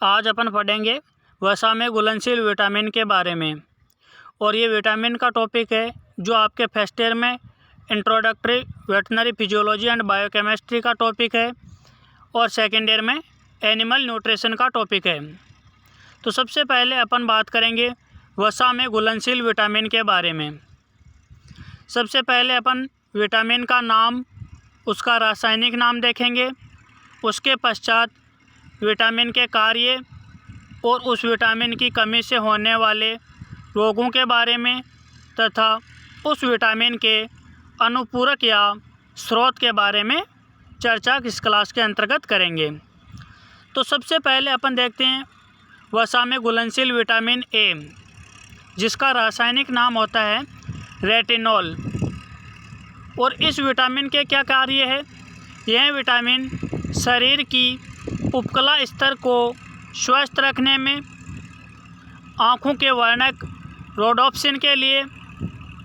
आज अपन पढ़ेंगे वसा में घुलनशील विटामिन के बारे में। और ये विटामिन का टॉपिक है जो आपके फर्स्ट ईयर में introductory veterinary physiology and biochemistry का टॉपिक है और सेकेंड ईयर में एनिमल न्यूट्रिशन का टॉपिक है। तो सबसे पहले अपन बात करेंगे वसा में घुलनशील विटामिन के बारे में। सबसे पहले अपन विटामिन का नाम, उसका रासायनिक नाम देखेंगे। उसके पश्चात विटामिन के कार्य और उस विटामिन की कमी से होने वाले रोगों के बारे में तथा उस विटामिन के अनुपूरक या स्रोत के बारे में चर्चा इस क्लास के अंतर्गत करेंगे। तो सबसे पहले अपन देखते हैं वसा में घुलनशील विटामिन ए, जिसका रासायनिक नाम होता है रेटिनॉल। और इस विटामिन के क्या कार्य है? यह विटामिन शरीर की उपकला स्तर को स्वस्थ रखने में, आँखों के वर्णक रोडोप्सिन के लिए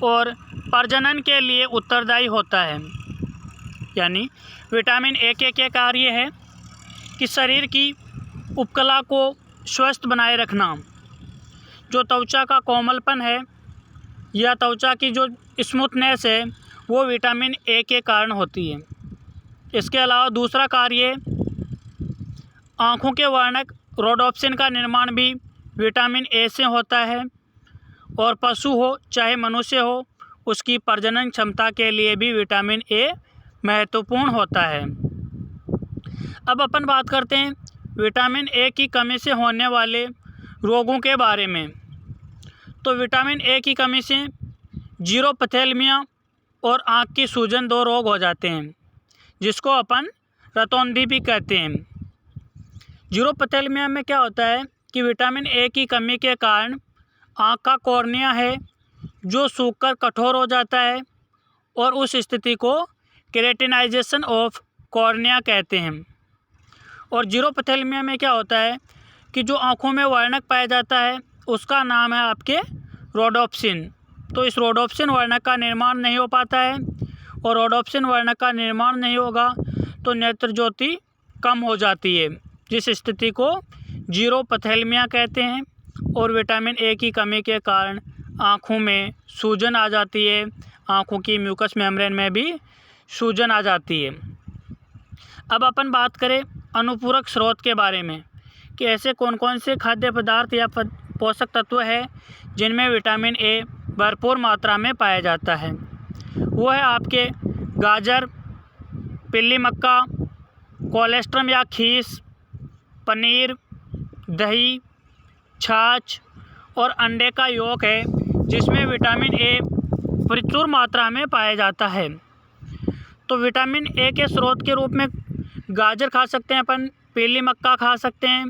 और प्रजनन के लिए उत्तरदायी होता है। यानी विटामिन ए के कार्य है कि शरीर की उपकला को स्वस्थ बनाए रखना, जो त्वचा का कोमलपन है या त्वचा की जो स्मूथनेस है वो विटामिन ए के कारण होती है। इसके अलावा दूसरा कार्य, आँखों के वर्णक रोडोप्सिन का निर्माण भी विटामिन ए से होता है और पशु हो चाहे मनुष्य हो, उसकी प्रजनन क्षमता के लिए भी विटामिन ए महत्वपूर्ण होता है। अब अपन बात करते हैं विटामिन ए की कमी से होने वाले रोगों के बारे में। तो विटामिन ए की कमी से जीरोपथेलमिया और आँख की सूजन 2 रोग हो जाते हैं, जिसको अपन रतौंधी भी कहते हैं। जीरोपथेलमिया में क्या होता है कि विटामिन ए की कमी के कारण आँख का कॉर्निया है जो सूखकर कठोर हो जाता है और उस स्थिति को केरेटिनाइजेशन ऑफ कॉर्निया कहते हैं। और जीरोपथेलमिया में क्या होता है कि जो आँखों में वर्णक पाया जाता है उसका नाम है आपके रोडोप्सिन। तो इस रोडोप्सिन वर्णक का निर्माण नहीं हो पाता है और रोडोप्सिन वर्णक का निर्माण नहीं होगा तो नेत्र ज्योति कम हो जाती है, जिस स्थिति को जीरोपथेलमिया कहते हैं। और विटामिन ए की कमी के कारण आँखों में सूजन आ जाती है, आँखों की म्यूकस मेम्ब्रेन में भी सूजन आ जाती है। अब अपन बात करें अनुपूरक स्रोत के बारे में कि ऐसे कौन कौन से खाद्य पदार्थ या पोषक तत्व है जिनमें विटामिन ए भरपूर मात्रा में पाया जाता है। वो है आपके गाजर, पीली मक्का, कोलेस्ट्रम या खीस, पनीर, दही, छाछ और अंडे का यौक है, जिसमें विटामिन ए प्रचुर मात्रा में पाया जाता है। तो विटामिन ए के स्रोत के रूप में गाजर खा सकते हैं अपन, पीली मक्का खा सकते हैं,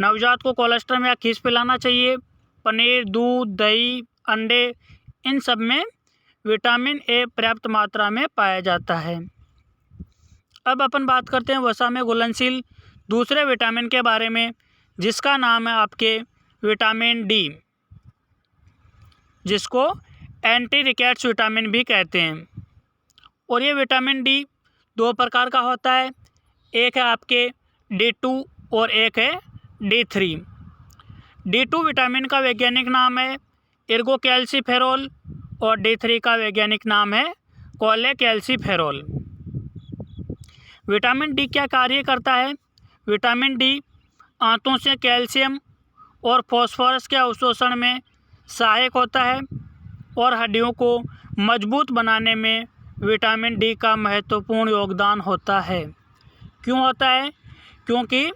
नवजात को कोलेस्ट्रम या खीस पिलाना चाहिए, पनीर, दूध, दही, अंडे, इन सब में विटामिन ए पर्याप्त मात्रा में पाया जाता है। अब अपन बात करते हैं वसा में घुलनशील दूसरे विटामिन के बारे में, जिसका नाम है आपके विटामिन डी, जिसको एंटी रिकेट्स विटामिन भी कहते हैं। और ये विटामिन डी 2 प्रकार का होता है, एक है आपके D2 और एक है D3। D2 विटामिन का वैज्ञानिक नाम है इर्गोकैल्सीफेरॉल और D3 का वैज्ञानिक नाम है कोलेकैल्सीफेरॉल। विटामिन डी क्या कार्य करता है? विटामिन डी आंतों से कैल्शियम और फास्फोरस के अवशोषण में सहायक होता है और हड्डियों को मजबूत बनाने में विटामिन डी का महत्वपूर्ण योगदान होता है। क्यों होता है? क्योंकि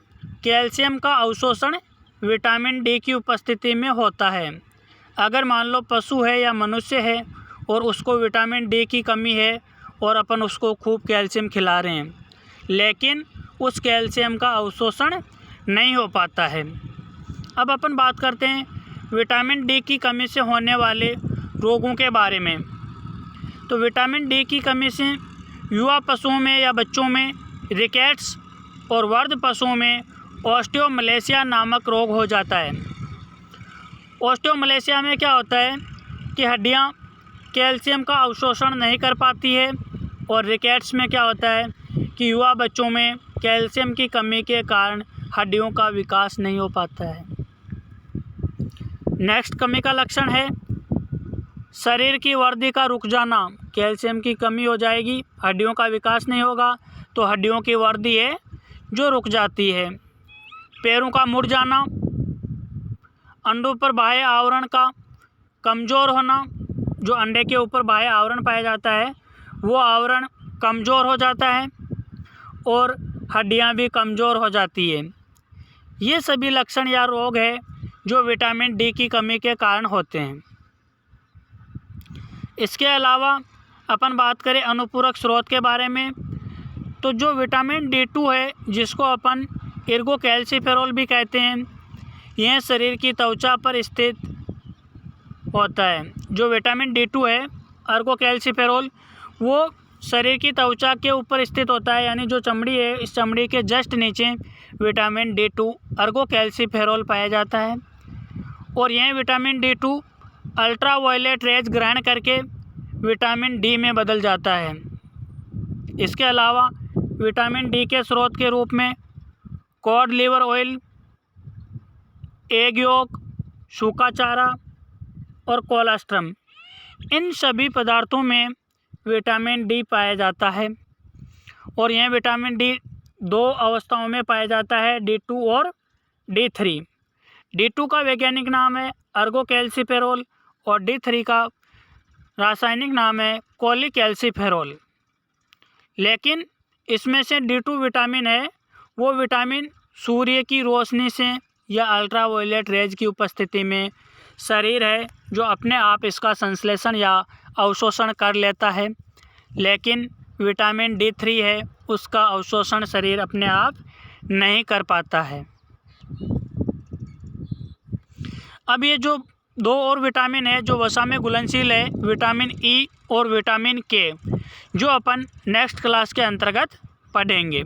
कैल्शियम का अवशोषण विटामिन डी की उपस्थिति में होता है। अगर मान लो पशु है या मनुष्य है और उसको विटामिन डी की कमी है और अपन उसको खूब कैल्शियम खिला रहे हैं, लेकिन उस कैल्शियम का अवशोषण नहीं हो पाता है। अब अपन बात करते हैं विटामिन डी की कमी से होने वाले रोगों के बारे में। तो विटामिन डी की कमी से युवा पशुओं में या बच्चों में रिकेट्स और वृद्ध पशुओं में ऑस्टियोमलेशिया नामक रोग हो जाता है। ऑस्टियोमलेशिया में क्या होता है कि हड्डियां कैल्शियम का अवशोषण नहीं कर पाती है और रिकेट्स में क्या होता है कि युवा बच्चों में कैल्शियम की कमी के कारण हड्डियों का विकास नहीं हो पाता है। नेक्स्ट कमी का लक्षण है शरीर की वृद्धि का रुक जाना। कैल्शियम की कमी हो जाएगी, हड्डियों का विकास नहीं होगा तो हड्डियों की वृद्धि है जो रुक जाती है। पैरों का मुड़ जाना, अंडों पर बाह्य आवरण का कमज़ोर होना, जो अंडे के ऊपर बाह्य आवरण पाया जाता है वो आवरण कमज़ोर हो जाता है और हड्डियां भी कमज़ोर हो जाती है। ये सभी लक्षण या रोग है जो विटामिन डी की कमी के कारण होते हैं। इसके अलावा अपन बात करें अनुपूरक स्रोत के बारे में, तो जो विटामिन D2 है जिसको अपन एर्गोकैल्सिफेरॉल भी कहते हैं, यह शरीर की त्वचा पर स्थित होता है। जो विटामिन D2 है एर्गोकैल्सिफेरॉल वो शरीर की त्वचा के ऊपर स्थित होता है, यानी जो चमड़ी है इस चमड़ी के जस्ट नीचे विटामिन D2 एर्गोकैल्सिफेरॉल पाया जाता है। और यह विटामिन D2 अल्ट्रावायलेट रेज ग्रहण करके विटामिन डी में बदल जाता है। इसके अलावा विटामिन डी के स्रोत के रूप में cod liver oil, egg yolk, सूखा चारा और कोलेस्ट्रम, इन सभी पदार्थों में विटामिन डी पाया जाता है। और यह विटामिन डी 2 अवस्थाओं में पाया जाता है, D2 और D3। D2 का वैज्ञानिक नाम है एर्गोकैल्सिफेरॉल और D3 का रासायनिक नाम है कोलिकैल्सिफेरॉल। लेकिन इसमें से D2 विटामिन है वो विटामिन सूर्य की रोशनी से या अल्ट्रावायलेट रेज की उपस्थिति में शरीर है जो अपने आप इसका संश्लेषण या अवशोषण कर लेता है, लेकिन विटामिन D3 है उसका अवशोषण शरीर अपने आप नहीं कर पाता है। अब ये जो 2 और विटामिन है जो वसा में घुलनशील है, विटामिन ई और विटामिन के, जो अपन नेक्स्ट क्लास के अंतर्गत पढ़ेंगे।